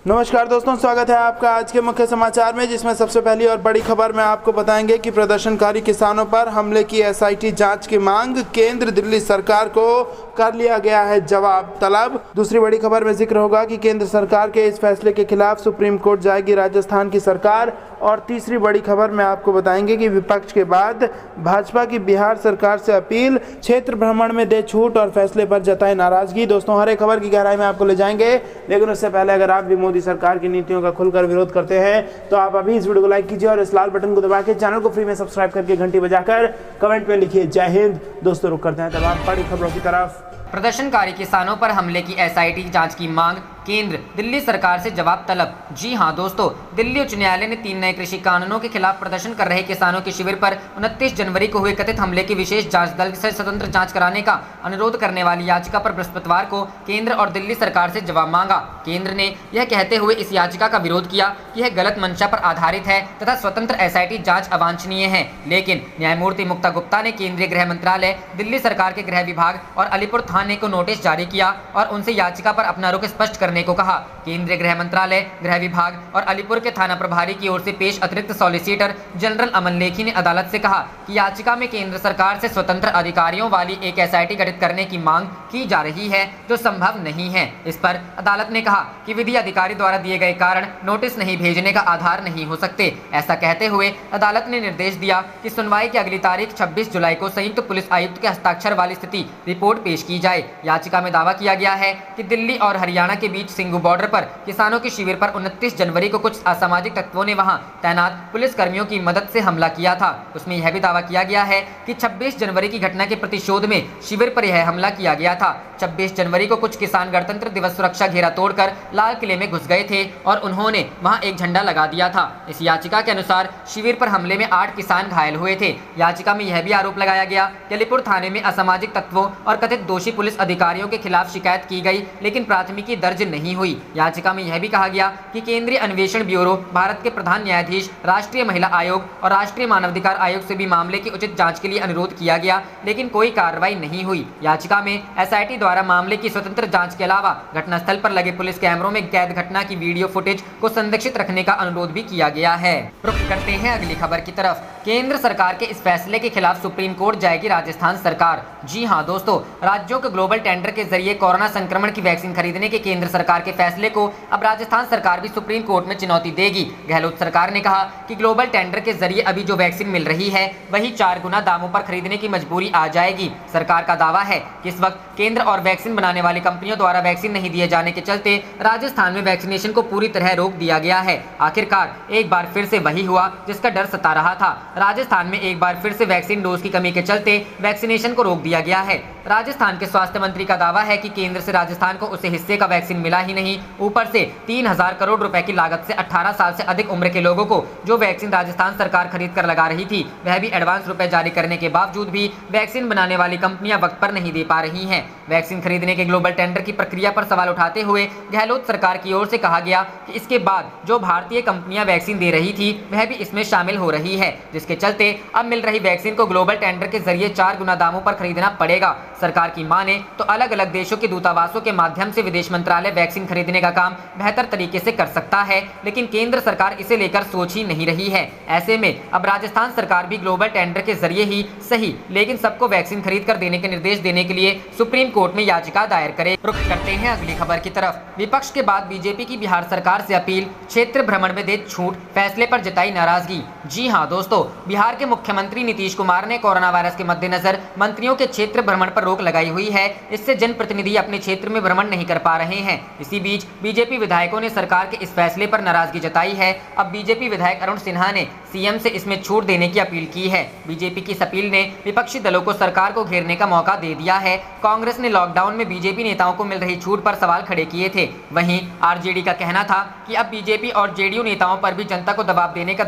नमस्कार दोस्तों, स्वागत है आपका आज के मुख्य समाचार में, जिसमें सबसे पहली और बड़ी खबर में आपको बताएंगे कि प्रदर्शनकारी किसानों पर हमले की एसआईटी जांच की मांग, केंद्र दिल्ली सरकार को कर लिया गया है जवाब तलब। दूसरी बड़ी खबर में जिक्र होगा कि केंद्र सरकार के इस फैसले के खिलाफ सुप्रीम कोर्ट जाएगी राजस्थान की सरकार। और तीसरी बड़ी खबर में आपको बताएंगे कि विपक्ष के बाद भाजपा की बिहार सरकार से अपील, क्षेत्र भ्रमण में दे छूट और फैसले पर जताए नाराजगी। दोस्तों, हर एक खबर की गहराई में आपको ले जाएंगे, लेकिन उससे पहले अगर आप भी मोदी सरकार की नीतियों का खुलकर विरोध करते हैं तो आप अभी इस वीडियो को लाइक कीजिए और इस लाल बटन को दबा के चैनल को फ्री में सब्सक्राइब करके घंटी बजाकर कमेंट में लिखिए जय हिंद। दोस्तों, रुक करते हैं तब आप बड़ी खबरों की तरफ। प्रदर्शनकारी किसानों पर हमले की एसआईटी जांच की मांग, केंद्र दिल्ली सरकार से जवाब तलब। जी हां दोस्तों, दिल्ली उच्च न्यायालय ने 3 नए कृषि कानूनों के खिलाफ प्रदर्शन कर रहे किसानों के शिविर पर 29 जनवरी को हुए कथित हमले की विशेष जांच दल से स्वतंत्र जांच कराने का अनुरोध करने वाली याचिका पर बृहस्पतिवार को केंद्र और दिल्ली सरकार से जवाब मांगा। केंद्र ने यह कहते हुए इस याचिका का विरोध किया कि यह गलत मंशा पर आधारित है तथा स्वतंत्र एसआईटी जाँच अवांछनीय है। लेकिन न्यायमूर्ति मुक्ता गुप्ता ने केंद्रीय गृह मंत्रालय, दिल्ली सरकार के गृह विभाग और अलीपुर थाने को नोटिस जारी किया और उनसे याचिका पर अपना रुख स्पष्ट करने को कहा। केंद्रीय गृह मंत्रालय, गृह विभाग और अलीपुर के थाना प्रभारी की ओर से पेश अतिरिक्त सॉलिसिटर जनरल अमन लेखी ने अदालत से कहा कि याचिका में केंद्र सरकार से स्वतंत्र अधिकारियों वाली एक एसआईटी गठित करने की मांग की जा रही है, जो संभव नहीं है। इस पर अदालत ने कहा कि विधि अधिकारी द्वारा दिए गए कारण नोटिस नहीं भेजने का आधार नहीं हो सकते। ऐसा कहते हुए अदालत ने निर्देश दिया कि सुनवाई की अगली तारीख 26 जुलाई को संयुक्त पुलिस आयुक्त के हस्ताक्षर वाली स्थिति रिपोर्ट पेश की जाए। याचिका में दावा किया गया है कि दिल्ली और हरियाणा के बीच सिंघू बॉर्डर पर किसानों के शिविर पर 29 जनवरी को कुछ असामाजिक तत्वों ने वहां तैनात पुलिस कर्मियों की मदद से हमला किया था। उसमें यह भी दावा किया गया है कि 26 जनवरी की घटना के प्रतिशोध में शिविर पर यह हमला किया गया था। 26 जनवरी को कुछ किसान गणतंत्र दिवस सुरक्षा घेरा तोड़कर लाल किले में घुस गए थे और उन्होंने वहां एक झंडा लगा दिया था। इस याचिका के अनुसार शिविर पर हमले में 8 किसान घायल हुए थे। याचिका में यह भी आरोप लगाया गया कि अलीपुर थाने में असामाजिक तत्वों और कथित दोषी पुलिस अधिकारियों के खिलाफ शिकायत की गई, लेकिन प्राथमिकी दर्ज नहीं हुई। याचिका में यह भी कहा गया कि केंद्रीय अन्वेषण ब्यूरो, भारत के प्रधान न्यायाधीश, राष्ट्रीय महिला आयोग और राष्ट्रीय मानवाधिकार आयोग से भी मामले की उचित जांच के लिए अनुरोध किया गया, लेकिन कोई कार्रवाई नहीं हुई। याचिका में एसआईटी द्वारा मामले की स्वतंत्र जांच के अलावा घटनास्थल पर लगे पुलिस कैमरों में कैद घटना की वीडियो फुटेज को संरक्षित रखने का अनुरोध भी किया गया है। रुख करते हैं अगली खबर की तरफ। केंद्र सरकार के इस फैसले के खिलाफ सुप्रीम कोर्ट जाएगी राजस्थान सरकार। जी हां दोस्तों, राज्यों के ग्लोबल टेंडर के जरिए कोरोना संक्रमण की वैक्सीन खरीदने के केंद्र सरकार के फैसले को अब राजस्थान सरकार भी सुप्रीम कोर्ट में चुनौती देगी। गहलोत सरकार ने कहा कि ग्लोबल टेंडर के जरिए अभी जो वैक्सीन मिल रही है वही 4 गुना दामों पर खरीदने की मजबूरी आ जाएगी। सरकार का दावा है कि इस वक्त केंद्र और वैक्सीन बनाने वाली कंपनियों द्वारा वैक्सीन नहीं दिए जाने के चलते राजस्थान में वैक्सीनेशन को पूरी तरह रोक दिया गया है। आखिरकार एक बार फिर से वही हुआ जिसका डर सता रहा था। राजस्थान में एक बार फिर से वैक्सीन डोज की कमी के चलते वैक्सीनेशन को रोक दिया गया है। राजस्थान के स्वास्थ्य मंत्री का दावा है कि केंद्र से राजस्थान को उसे हिस्से का वैक्सीन मिला ही नहीं, ऊपर से 3000 करोड़ रुपए की लागत से 18 साल से अधिक उम्र के लोगों को जो वैक्सीन राजस्थान सरकार खरीद कर लगा रही थी, वह भी एडवांस रुपए जारी करने के बावजूद भी वैक्सीन बनाने वाली कंपनियां वक्त पर नहीं दे पा रही हैं। वैक्सीन खरीदने के ग्लोबल टेंडर की प्रक्रिया पर सवाल उठाते हुए गहलोत सरकार की ओर से कहा गया कि इसके बाद जो भारतीय कंपनियां वैक्सीन दे रही थी वह भी इसमें शामिल हो रही है, जिसके चलते अब मिल रही वैक्सीन को ग्लोबल टेंडर के जरिए 4 गुना दामों पर खरीदना पड़ेगा। सरकार की माने तो अलग अलग देशों के दूतावासों के माध्यम से विदेश मंत्रालय वैक्सीन खरीदने का काम बेहतर तरीके से कर सकता है, लेकिन केंद्र सरकार इसे लेकर सोच ही नहीं रही है। ऐसे में अब राजस्थान सरकार भी ग्लोबल टेंडर के जरिए ही सही, लेकिन सबको वैक्सीन खरीद कर देने के निर्देश देने के लिए सुप्रीम कोर्ट में याचिका दायर करे। रुख करते हैं अगली खबर की तरफ। विपक्ष के बाद बीजेपी की बिहार सरकार से अपील, क्षेत्र भ्रमण में दे छूट, फैसले पर जताई नाराजगी। जी हां दोस्तों, बिहार के मुख्यमंत्री नीतीश कुमार ने कोरोना वायरस के मद्देनजर मंत्रियों के क्षेत्र भ्रमण पर रोक लगाई हुई है। इससे जनप्रतिनिधि अपने क्षेत्र में भ्रमण नहीं कर पा रहे हैं। इसी बीच बीजेपी विधायकों ने सरकार के इस फैसले पर नाराजगी जताई है। अब बीजेपी विधायक अरुण सिन्हा ने सीएम से इसमें छूट देने की अपील की है। बीजेपी की इस अपील ने विपक्षी दलों को सरकार को घेरने का मौका दे दिया है। कांग्रेस ने लॉकडाउन में बीजेपी नेताओं को मिल रही छूट पर सवाल खड़े किए थे। वहीं आरजेडी का कहना था कि अब बीजेपी और जेडीयू नेताओं पर भी जनता को जवाब देने का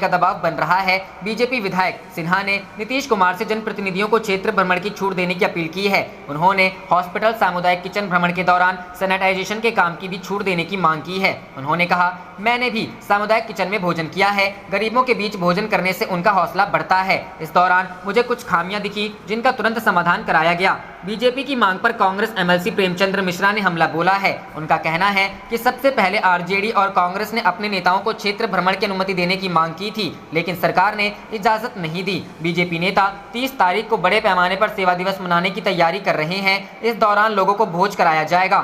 दबाव बन रहा है। बीजेपी विधायक सिन्हा ने नीतीश कुमार से जनप्रतिनिधियों को क्षेत्र भ्रमण की छूट देने की अपील की है। उन्होंने हॉस्पिटल, सामुदायिक किचन भ्रमण के दौरान सैनिटाइजेशन के काम की भी छूट देने की मांग की है। उन्होंने कहा, मैंने भी सामुदायिक किचन में भोजन किया है। गरीबों के बीच भोजन करने से उनका हौसला बढ़ता है। इस दौरान मुझे कुछ खामियां दिखी जिनका तुरंत समाधान कराया गया। बीजेपी की मांग पर कांग्रेस एमएलसी प्रेमचंद्र मिश्रा ने हमला बोला है। उनका कहना है कि सबसे पहले आरजेडी और कांग्रेस ने अपने नेताओं को क्षेत्र भ्रमण की अनुमति देने की मांग की थी, लेकिन सरकार ने इजाजत नहीं दी। बीजेपी नेता 30 तारीख को बड़े पैमाने पर सेवा दिवस मनाने की तैयारी कर रहे हैं। इस दौरान लोगों को भोज कराया जाएगा।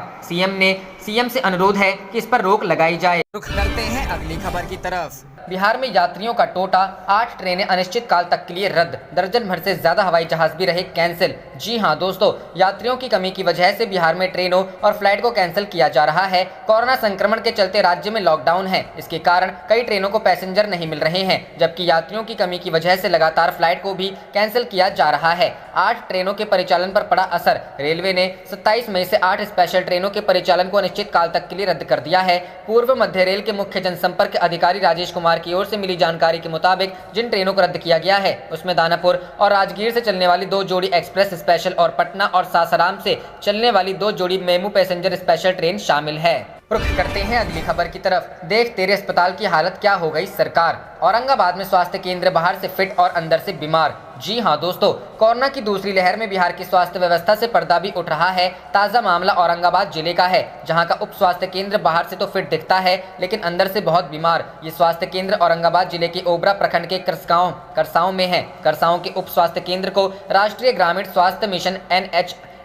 सीएम से अनुरोध है कि इस पर रोक लगाई जाए। रुख करते हैं अगली खबर की तरफ। बिहार में यात्रियों का टोटा, 8 ट्रेनें अनिश्चित काल तक के लिए रद्द, दर्जन भर से ज्यादा हवाई जहाज भी रहे कैंसिल। जी हां दोस्तों, यात्रियों की कमी की वजह से बिहार में ट्रेनों और फ्लाइट को कैंसिल किया जा रहा है। कोरोना संक्रमण के चलते राज्य में लॉकडाउन है। इसके कारण कई ट्रेनों को पैसेंजर नहीं मिल रहे हैं, जबकि यात्रियों की कमी की वजह से लगातार फ्लाइट को भी कैंसिल किया जा रहा है। 8 ट्रेनों के परिचालन पर पड़ा असर। रेलवे ने 27 मई से 8 स्पेशल ट्रेनों के परिचालन को अनिश्चित काल तक के लिए रद्द कर दिया है। पूर्व मध्य रेल के मुख्य जनसंपर्क अधिकारी राजेश कुमार की ओर से मिली जानकारी के मुताबिक जिन ट्रेनों को रद्द किया गया है उसमें दानापुर और राजगीर से चलने वाली 2 जोड़ी एक्सप्रेस स्पेशल और पटना और सासाराम से चलने वाली 2 जोड़ी मेमू पैसेंजर स्पेशल ट्रेन शामिल है। रुख करते हैं अगली खबर की तरफ। देख तेरे अस्पताल की हालत क्या हो गई सरकार। औरंगाबाद में स्वास्थ्य केंद्र बाहर से फिट और अंदर से बीमार। जी हां दोस्तों, कोरोना की दूसरी लहर में बिहार की स्वास्थ्य व्यवस्था से पर्दा भी उठ रहा है। ताजा मामला औरंगाबाद जिले का है, जहां का उप स्वास्थ्य केंद्र बाहर से तो फिट दिखता है लेकिन अंदर से बहुत बीमार। ये स्वास्थ्य केंद्र औरंगाबाद जिले के ओबरा प्रखंड के करसांव में है। करसांव के उप स्वास्थ्य केंद्र को राष्ट्रीय ग्रामीण स्वास्थ्य मिशन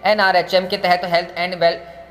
NRHM के तहत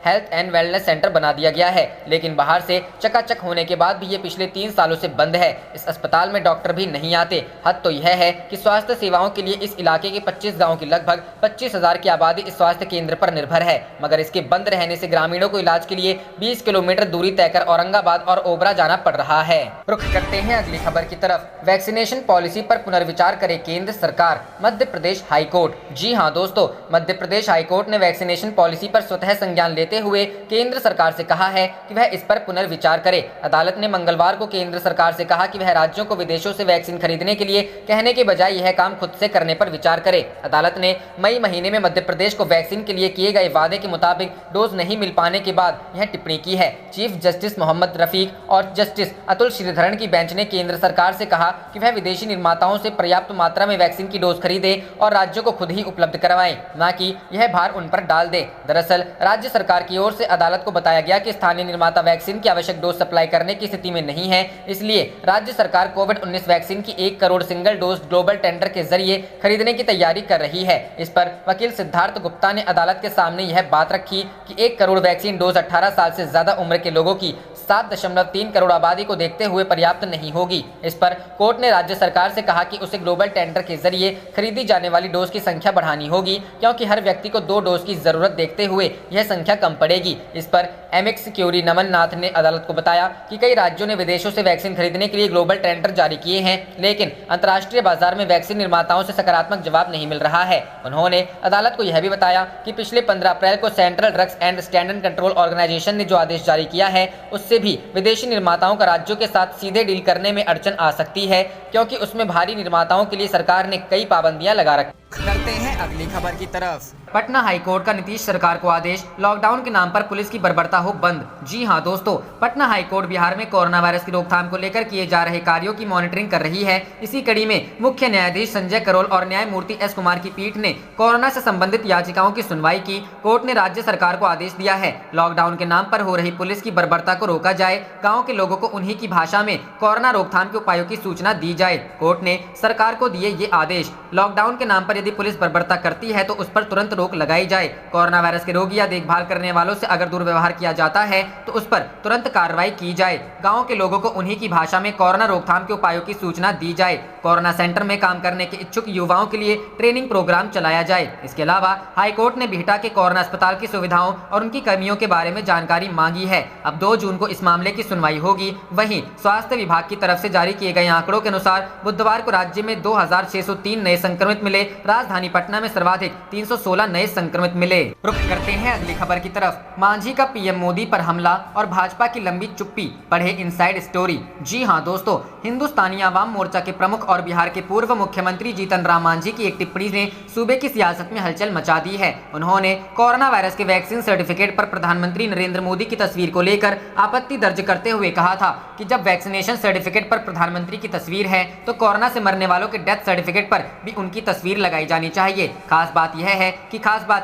हेल्थ एंड वेलनेस सेंटर बना दिया गया है, लेकिन बाहर से चकाचक होने के बाद भी ये पिछले 3 सालों से बंद है। इस अस्पताल में डॉक्टर भी नहीं आते। हद तो यह है कि स्वास्थ्य सेवाओं के लिए इस इलाके के 25 गांवों की लगभग 25,000 की आबादी इस स्वास्थ्य केंद्र पर निर्भर है, मगर इसके बंद रहने से ग्रामीणों को इलाज के लिए 20 किलोमीटर दूरी तय कर औरंगाबाद और ओबरा जाना पड़ रहा है। रुख करते हैं अगली खबर की तरफ। वैक्सीनेशन पॉलिसी पर पुनर्विचार करे केंद्र सरकार, मध्य प्रदेश हाईकोर्ट। जी हाँ दोस्तों, मध्य प्रदेश हाईकोर्ट ने वैक्सीनेशन पॉलिसी पर स्वतः संज्ञान लेते हुए केंद्र सरकार से कहा है कि वह इस पर पुनर्विचार करे। अदालत ने मंगलवार को केंद्र सरकार से कहा कि वह राज्यों को विदेशों से वैक्सीन खरीदने के लिए कहने के बजाय यह काम खुद से करने पर विचार करे। अदालत ने मई महीने में मध्य प्रदेश को वैक्सीन के लिए किए गए वादे के मुताबिक डोज नहीं मिल पाने के बाद यह टिप्पणी की है। चीफ जस्टिस मोहम्मद रफीक और जस्टिस अतुल श्रीधरन की बेंच ने केंद्र सरकार से कहा कि वह विदेशी निर्माताओं से पर्याप्त मात्रा में वैक्सीन की डोज खरीदे और राज्यों को खुद ही उपलब्ध करवाएं, न कि यह भार उन पर डाल दे। दरअसल राज्य सरकार की ओर से अदालत को बताया गया कि स्थानीय निर्माता वैक्सीन की आवश्यक डोज सप्लाई करने की स्थिति में नहीं है, इसलिए राज्य सरकार कोविड-19 वैक्सीन की 1 crore single dose global tender के जरिए खरीदने की तैयारी कर रही है। इस पर वकील सिद्धार्थ गुप्ता ने अदालत के सामने यह बात रखी कि 1 करोड़ वैक्सीन डोज 18 साल से ज्यादा उम्र के लोगों की 7.3 करोड़ आबादी को देखते हुए पर्याप्त नहीं होगी। इस पर कोर्ट ने राज्य सरकार से कहा कि उसे ग्लोबल टेंडर के जरिए खरीदी जाने वाली डोज की संख्या बढ़ानी होगी, क्योंकि हर व्यक्ति को 2 डोज की जरूरत देखते हुए यह संख्या कम पड़ेगी। इस पर एमएक्स क्यूरी नमन नाथ ने अदालत को बताया कि कई राज्यों ने विदेशों से वैक्सीन खरीदने के लिए ग्लोबल टेंडर जारी किए हैं, लेकिन अंतर्राष्ट्रीय बाजार में वैक्सीन निर्माताओं से सकारात्मक जवाब नहीं मिल रहा है। उन्होंने अदालत को यह भी बताया कि पिछले 15 अप्रैल को central drugs and standard control organization ने जो आदेश जारी किया है उससे भी विदेशी निर्माताओं का राज्यों के साथ सीधे डील करने में अड़चन आ सकती है, क्योंकि उसमें भारी निर्माताओं के लिए सरकार ने कई पाबंदियां लगा रखी। करते हैं अगली खबर की तरफ। पटना हाईकोर्ट का नीतीश सरकार को आदेश, लॉकडाउन के नाम पर पुलिस की बर्बरता हो बंद। जी हां दोस्तों, पटना हाईकोर्ट बिहार में कोरोना वायरस की रोकथाम को लेकर किए जा रहे कार्यों की मॉनिटरिंग कर रही है। इसी कड़ी में मुख्य न्यायाधीश संजय करोल और न्यायमूर्ति एस कुमार की पीठ ने कोरोना से संबंधित याचिकाओं की सुनवाई की। कोर्ट ने राज्य सरकार को आदेश दिया है, लॉकडाउन के नाम पर हो रही पुलिस की बर्बरता को रोका जाए, गाँव के लोगों को उन्हीं की भाषा में कोरोना रोकथाम के उपायों की सूचना दी जाए। कोर्ट ने सरकार को दिए ये आदेश, लॉकडाउन के नाम पर यदि पुलिस बर्बरता करती है तो उस पर तुरंत रोक लगाई जाए। कोरोना वायरस के रोगी या देखभाल करने वालों से अगर दुर्व्यवहार किया जाता है तो उस पर तुरंत कार्रवाई की जाए। गांव के लोगों को उन्हीं की भाषा में कोरोना रोकथाम के उपायों की सूचना दी जाए। कोरोना सेंटर में काम करने के इच्छुक युवाओं के लिए ट्रेनिंग प्रोग्राम चलाया जाए। इसके अलावा हाईकोर्ट ने बिहटा के कोरोना अस्पताल की सुविधाओं और उनकी कमियों के बारे में जानकारी मांगी है। अब 2 जून को इस मामले की सुनवाई होगी। वहीं स्वास्थ्य विभाग की तरफ से जारी किए गए आंकड़ों के अनुसार बुधवार को राज्य में 2603 नए संक्रमित मिले। राजधानी पटना में सर्वाधिक 316 नए संक्रमित मिले। रुख करते हैं अगली खबर की तरफ। मांझी का पीएम मोदी पर हमला और भाजपा की लंबी चुप्पी, पढ़े इनसाइड स्टोरी। जी हां दोस्तों, हिंदुस्तानी आवाम मोर्चा के प्रमुख और बिहार के पूर्व मुख्यमंत्री जीतन राम मांझी की एक टिप्पणी ने सूबे की सियासत में हलचल मचा दी है। उन्होंने कोरोना वायरस के वैक्सीन सर्टिफिकेट पर प्रधानमंत्री नरेंद्र मोदी की तस्वीर को लेकर आपत्ति दर्ज करते हुए कहा था कि जब वैक्सीनेशन सर्टिफिकेट पर प्रधानमंत्री की तस्वीर है तो कोरोना से मरने वालों के डेथ सर्टिफिकेट पर भी उनकी तस्वीर लगाई जानी चाहिए। खास बात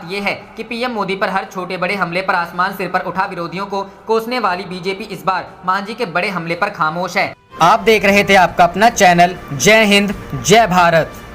यह है कि पीएम मोदी पर हर छोटे बड़े हमले पर आसमान सिर पर उठा विरोधियों को कोसने वाली बीजेपी इस बार मांझी के बड़े हमले पर खामोश है। आप देख रहे थे आपका अपना चैनल जय हिंद जय भारत।